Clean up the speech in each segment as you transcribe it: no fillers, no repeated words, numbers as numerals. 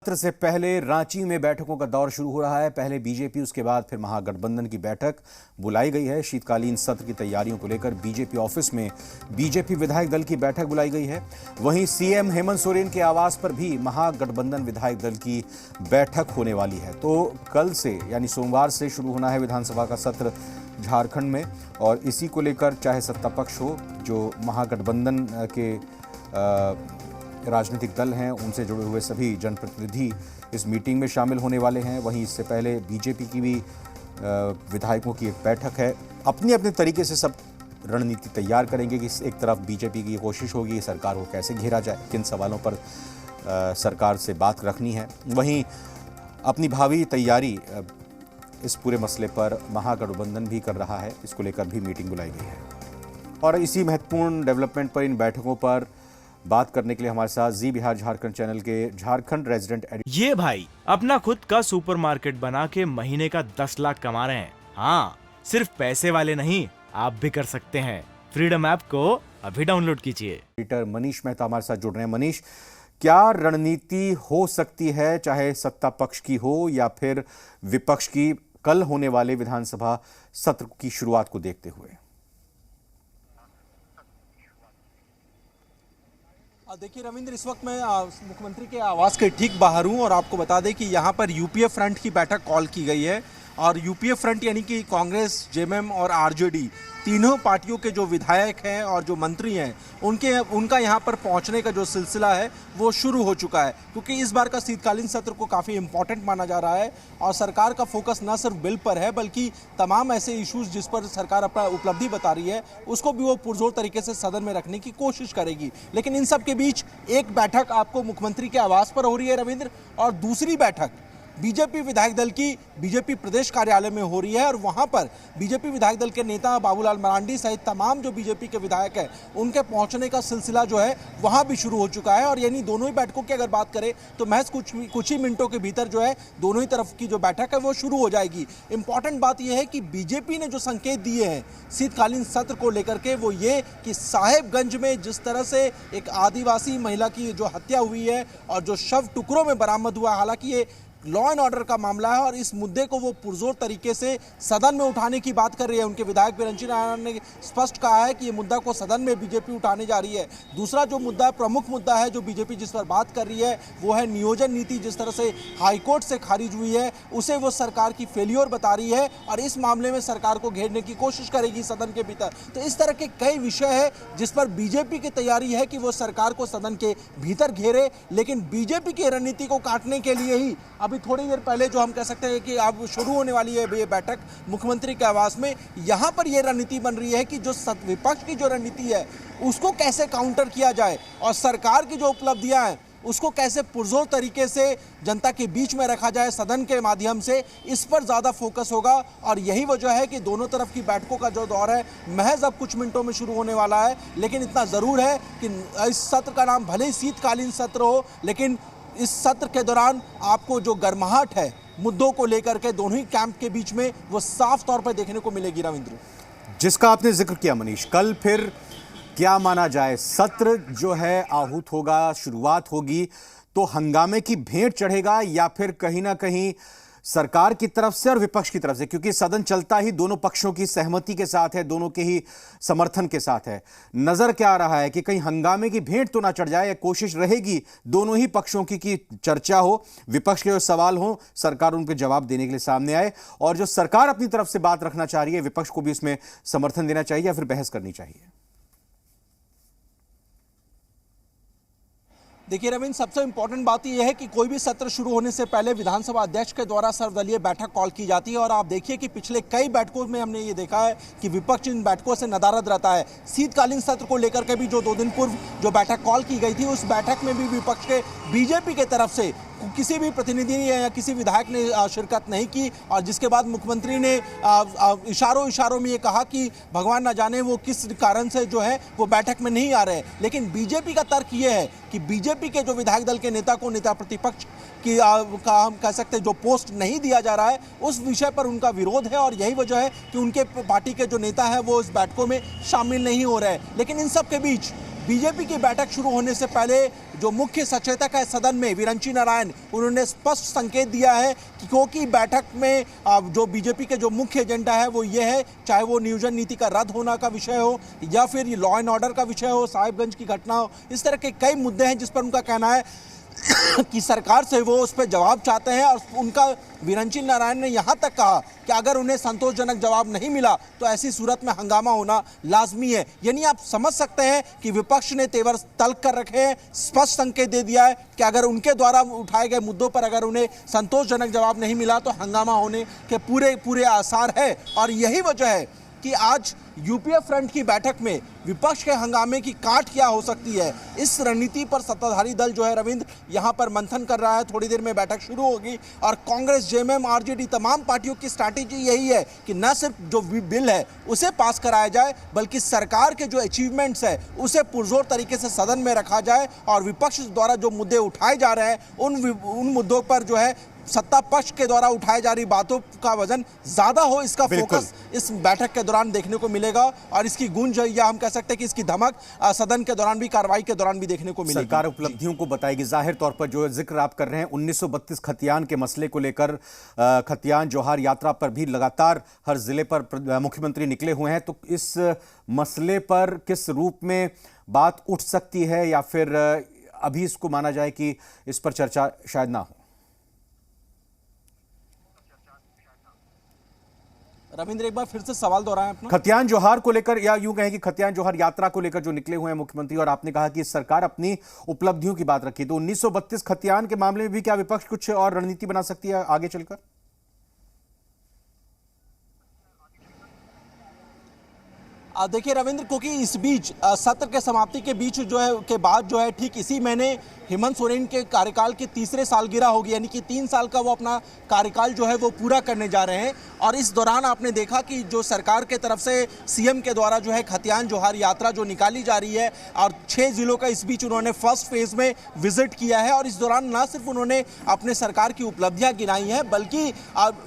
सत्र से पहले रांची में बैठकों का दौर शुरू हो रहा है। पहले बीजेपी, उसके बाद फिर महागठबंधन की बैठक बुलाई गई है। शीतकालीन सत्र की तैयारियों को लेकर बीजेपी ऑफिस में बीजेपी विधायक दल की बैठक बुलाई गई है। वहीं सीएम हेमंत सोरेन के आवास पर भी महागठबंधन विधायक दल की बैठक होने वाली है। तो कल से यानी सोमवार से शुरू होना है विधानसभा का सत्र झारखंड में, और इसी को लेकर चाहे सत्ता पक्ष हो, जो महागठबंधन के राजनीतिक दल हैं, उनसे जुड़े हुए सभी जनप्रतिनिधि इस मीटिंग में शामिल होने वाले हैं। वहीं इससे पहले बीजेपी की भी विधायकों की एक बैठक है। अपने अपने तरीके से सब रणनीति तैयार करेंगे कि एक तरफ बीजेपी की कोशिश होगी सरकार को कैसे घेरा जाए, किन सवालों पर सरकार से बात रखनी है। वहीं अपनी भावी तैयारी इस पूरे मसले पर महागठबंधन भी कर रहा है, इसको लेकर भी मीटिंग बुलाई गई है। और इसी महत्वपूर्ण डेवलपमेंट पर, इन बैठकों पर बात करने के लिए हमारे साथ जी बिहार झारखंड चैनल के झारखंड रेजिडेंट ये भाई अपना खुद का सुपरमार्केट बना के महीने का 10 लाख कमा रहे हैं। हाँ, सिर्फ पैसे वाले नहीं, आप भी कर सकते हैं। फ्रीडम ऐप को अभी डाउनलोड कीजिए। एडिटर मनीष मेहता हमारे साथ जुड़ रहे हैं। मनीष, क्या रणनीति हो सकती है, चाहे सत्ता पक्ष की हो या फिर विपक्ष की, कल होने वाले विधानसभा सत्र की शुरुआत को देखते हुए? देखिए रविंद्र, इस वक्त मैं मुख्यमंत्री के आवास के ठीक बाहर हूं और आपको बता दें कि यहां पर यूपीए फ्रंट की बैठक कॉल की गई है। और यूपीए फ्रंट यानी कि कांग्रेस, जेएमएम और आरजेडी, तीनों पार्टियों के जो विधायक हैं और जो मंत्री हैं, उनका यहाँ पर पहुँचने का जो सिलसिला है वो शुरू हो चुका है। क्योंकि इस बार का शीतकालीन सत्र को काफ़ी इम्पोर्टेंट माना जा रहा है और सरकार का फोकस न सिर्फ बिल पर है बल्कि तमाम ऐसे इश्यूज जिस पर सरकार अपना उपलब्धि बता रही है उसको भी वो पुरजोर तरीके से सदन में रखने की कोशिश करेगी। लेकिन इन सब के बीच एक बैठक आपको मुख्यमंत्री के आवास पर हो रही है रविंद्र, और दूसरी बैठक बीजेपी विधायक दल की बीजेपी प्रदेश कार्यालय में हो रही है। और वहां पर बीजेपी विधायक दल के नेता बाबूलाल मरांडी सहित तमाम जो बीजेपी के विधायक हैं, उनके पहुंचने का सिलसिला जो है वहां भी शुरू हो चुका है। और यानी दोनों ही बैठकों की अगर बात करें तो महज कुछ ही मिनटों के भीतर जो है दोनों ही तरफ की जो बैठक है वो शुरू हो जाएगी। इंपॉर्टेंट बात यह है कि बीजेपी ने जो संकेत दिए हैं शीतकालीन सत्र को लेकर के, वो ये कि साहेबगंज में जिस तरह से एक आदिवासी महिला की जो हत्या हुई है और जो शव टुकड़ों में बरामद हुआ, हालांकि ये लॉ एंड ऑर्डर का मामला है और इस मुद्दे को वो पुरजोर तरीके से सदन में उठाने की बात कर रही है। उनके विधायक बिरंची नारायण ने स्पष्ट कहा है कि ये मुद्दा को सदन में बीजेपी उठाने जा रही है। दूसरा जो मुद्दा है, प्रमुख मुद्दा है जो बीजेपी जिस पर बात कर रही है, वो है नियोजन नीति। जिस तरह से हाईकोर्ट से खारिज हुई है उसे वो सरकार की फेल्योर बता रही है और इस मामले में सरकार को घेरने की कोशिश करेगी सदन के भीतर। तो इस तरह के कई विषय है जिस पर बीजेपी की तैयारी है कि वो सरकार को सदन के भीतर घेरे। लेकिन बीजेपी की रणनीति को काटने के लिए ही अभी थोड़ी देर पहले जो हम कह सकते हैं कि अब शुरू होने वाली है ये बैठक मुख्यमंत्री के आवास में, यहां पर ये रणनीति बन रही है कि जो विपक्ष की जो रणनीति है उसको कैसे काउंटर किया जाए और सरकार की जो उपलब्धियां हैं उसको कैसे पुरजोर तरीके से जनता के बीच में रखा जाए सदन के माध्यम से, इस पर ज़्यादा फोकस होगा। और यही वजह है कि दोनों तरफ की बैठकों का जो दौर है महज अब कुछ मिनटों में शुरू होने वाला है। लेकिन इतना ज़रूर है कि इस सत्र का नाम भले ही शीतकालीन सत्र हो, लेकिन इस सत्र के दौरान आपको जो गर्माहट है मुद्दों को लेकर के दोनों ही कैंप के बीच में वो साफ तौर पर देखने को मिलेगी रविंद्र। जिसका आपने जिक्र किया मनीष, कल फिर क्या माना जाए, सत्र जो है आहूत होगा, शुरुआत होगी तो हंगामे की भेंट चढ़ेगा या फिर कहीं ना कहीं सरकार की तरफ से और विपक्ष की तरफ से, क्योंकि सदन चलता ही दोनों पक्षों की सहमति के साथ है, दोनों के ही समर्थन के साथ है। नजर क्या आ रहा है कि कहीं हंगामे की भेंट तो ना चढ़ जाए, या कोशिश रहेगी दोनों ही पक्षों की कि चर्चा हो, विपक्ष के जो सवाल हो सरकार उनके जवाब देने के लिए सामने आए, और जो सरकार अपनी तरफ से बात रखना चाह रही है विपक्ष को भी इसमें समर्थन देना चाहिए या फिर बहस करनी चाहिए? देखिए रविंद्र, सबसे इंपॉर्टेंट बात यह है कि कोई भी सत्र शुरू होने से पहले विधानसभा अध्यक्ष के द्वारा सर्वदलीय बैठक कॉल की जाती है। और आप देखिए कि पिछले कई बैठकों में हमने ये देखा है कि विपक्ष इन बैठकों से नदारद रहता है। शीतकालीन सत्र को लेकर के भी जो 2 दिन पूर्व जो बैठक कॉल की गई थी, उस बैठक में भी विपक्ष के बीजेपी के तरफ से किसी भी प्रतिनिधि या किसी विधायक ने शिरकत नहीं की। और जिसके बाद मुख्यमंत्री ने इशारों में ये कहा कि भगवान ना जाने वो किस कारण से जो है वो बैठक में नहीं आ रहे। लेकिन बीजेपी का तर्क ये है कि बीजेपी के जो विधायक दल के नेता को नेता प्रतिपक्ष की का हम कह सकते हैं जो पोस्ट नहीं दिया जा रहा है, उस विषय पर उनका विरोध है। और यही वजह है कि उनके पार्टी के जो नेता है वो इस बैठकों में शामिल नहीं हो रहे। लेकिन इन सब के बीच बीजेपी की बैठक शुरू होने से पहले जो मुख्य सचेतक है सदन में विरंची नारायण, उन्होंने स्पष्ट संकेत दिया है कि क्योंकि बैठक में जो बीजेपी के जो मुख्य एजेंडा है वो ये है, चाहे वो नियोजन नीति का रद्द होना का विषय हो या फिर लॉ एंड ऑर्डर का विषय हो, साहिबगंज की घटना हो, इस तरह के कई मुद्दे हैं जिस पर उनका कहना है कि सरकार से वो उस पर जवाब चाहते हैं। और उनका विरंची नारायण ने यहाँ तक कहा कि अगर उन्हें संतोषजनक जवाब नहीं मिला तो ऐसी सूरत में हंगामा होना लाजमी है। यानी आप समझ सकते हैं कि विपक्ष ने तेवर तल्ख कर रखे हैं, स्पष्ट संकेत दे दिया है कि अगर उनके द्वारा उठाए गए मुद्दों पर अगर उन्हें संतोषजनक जवाब नहीं मिला तो हंगामा होने के पूरे आसार है। और यही वजह है कि आज यूपीए फ्रंट की बैठक में विपक्ष के हंगामे की काट क्या हो सकती है, इस रणनीति पर सत्ताधारी दल जो है रविंद्र यहाँ पर मंथन कर रहा है। थोड़ी देर में बैठक शुरू होगी और कांग्रेस, जेएमएम, आरजेडी तमाम पार्टियों की स्ट्रैटेजी यही है कि न सिर्फ जो बिल है उसे पास कराया जाए बल्कि सरकार के जो अचीवमेंट्स है उसे पुरजोर तरीके से सदन में रखा जाए और विपक्ष द्वारा जो मुद्दे उठाए जा रहे हैं उन मुद्दों पर जो है सत्ता पक्ष के द्वारा उठाई जा रही बातों का वजन ज्यादा हो, इसका फोकस इस बैठक के दौरान देखने को मिलेगा। और इसकी गूंज या हम कह सकते हैं कि इसकी धमक सदन के दौरान भी, कार्रवाई के दौरान भी देखने को मिलेगी। सरकार उपलब्धियों को बताएगी। जाहिर तौर पर जो जिक्र आप कर रहे हैं 1932 खतियान के मसले को लेकर, खतियान जोहार यात्रा पर भी लगातार हर जिले पर मुख्यमंत्री निकले हुए हैं, तो इस मसले पर किस रूप में बात उठ सकती है या फिर अभी इसको माना जाए कि इस पर चर्चा शायद ना हो? रविंद्र, एक बार फिर से सवाल दोहराएं अपना। खतियान जोहार को लेकर, या यूं कहें कि खतियान जोहार यात्रा को लेकर जो निकले हुए हैं मुख्यमंत्री, और आपने कहा कि सरकार अपनी उपलब्धियों की बात रखी, तो 1932 खतियान के मामले में भी क्या विपक्ष कुछ और रणनीति बना सकती है आगे चलकर? देखिए रविंद्र, क्योंकि इस बीच सत्र के समाप्ति के बीच जो है के बाद जो है ठीक इसी महीने हेमंत सोरेन के कार्यकाल की तीसरे सालगिरह होगी, यानी कि 3 साल का वो अपना कार्यकाल जो है वो पूरा करने जा रहे हैं। और इस दौरान आपने देखा कि जो सरकार के तरफ से सीएम के द्वारा जो है खतियान जोहार यात्रा जो निकाली जा रही है और 6 जिलों का इस बीच उन्होंने फर्स्ट फेज में विजिट किया है। और इस दौरान न सिर्फ उन्होंने अपने सरकार की उपलब्धियां गिनाई हैं बल्कि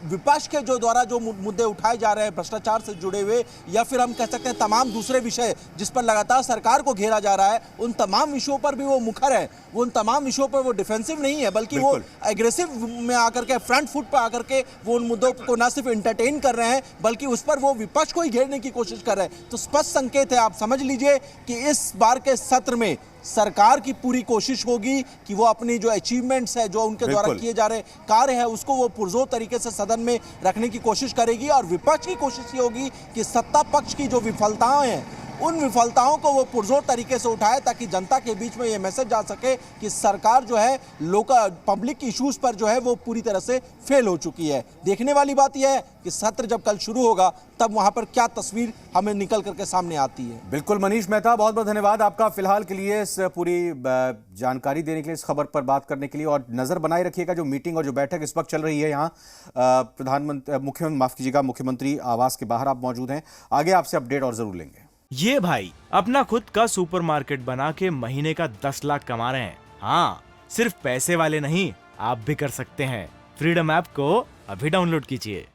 विपक्ष के जो द्वारा जो मुद्दे उठाए जा रहे हैं भ्रष्टाचार से जुड़े हुए या फिर हम कह सकते हैं तमाम दूसरे विषय जिस पर लगातार सरकार को घेरा जा रहा है, उन तमाम विषयों पर भी वो मुखर है। वो उन तमाम विषयों पर वो डिफेंसिव नहीं है बल्कि वो एग्रेसिव में आकर के, फ्रंट फुट पर आकर के वो उन मुद्दों को ना सिर्फ एंटरटेन कर रहे हैं बल्कि उस पर वो विपक्ष को ही घेरने की कोशिश कर रहे हैं। तो स्पष्ट संकेत है, आप समझ लीजिए कि इस बार के सत्र में सरकार की पूरी कोशिश होगी कि वो अपनी जो अचीवमेंट्स है, जो उनके द्वारा किए जा रहे कार्य है, उसको वो पुरजोर तरीके से सदन में रखने की कोशिश करेगी। और विपक्ष की कोशिश ये होगी कि सत्ता पक्ष की जो विफलताएं हैं उन विफलताओं को वो पुरजोर तरीके से उठाए ताकि जनता के बीच में ये मैसेज जा सके कि सरकार जो है लोकल पब्लिक इश्यूज पर जो है वो पूरी तरह से फेल हो चुकी है। देखने वाली बात यह है कि सत्र जब कल शुरू होगा तब वहां पर क्या तस्वीर हमें निकल करके सामने आती है। बिल्कुल मनीष मेहता, बहुत बहुत धन्यवाद आपका फिलहाल के लिए, इस पूरी जानकारी देने के लिए, इस खबर पर बात करने के लिए। और नजर बनाए रखिएगा जो मीटिंग और जो बैठक इस वक्त चल रही है यहाँ मुख्यमंत्री आवास के बाहर आप मौजूद हैं। आगे आपसे अपडेट और जरूर लेंगे। ये भाई अपना खुद का सुपरमार्केट बना के महीने का 10 लाख कमा रहे हैं। हाँ, सिर्फ पैसे वाले नहीं, आप भी कर सकते हैं। फ्रीडम ऐप को अभी डाउनलोड कीजिए।